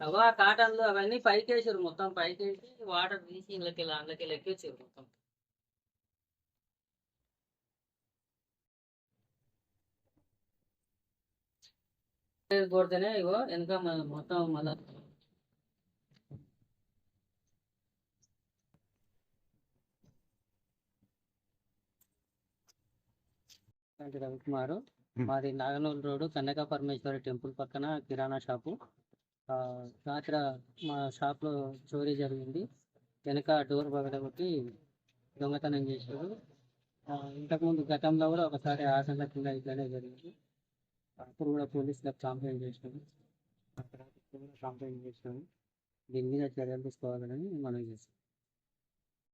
అవా కాటన్లు అవన్నీ పైకి వేసారు, మొత్తం పైకి వేసి వాటర్ తీసి అందులోకి ఎక్కించారు మొత్తం. కొడితేనే ఇగో వెనక మొత్తం మళ్ళా రవికుమారు. మాది నాగనూరు రోడ్డు కనక పరమేశ్వరి టెంపుల్ పక్కన కిరాణా షాపు. రాత్రి మా షాప్లో చోరీ జరిగింది. వెనక డోర్ పగలగొట్టి దొంగతనం చేశారు. ఇంతకుముందు గతంలో కూడా ఒకసారి ఆసన కింద ఇట్లానే జరిగింది. అప్పుడు కూడా పోలీసులకు కంప్లైంట్ చేసినాము. కంప్లైంట్ చేసినాము. దీని మీద చర్యలు తీసుకోవాలని మనం చేస్తాం.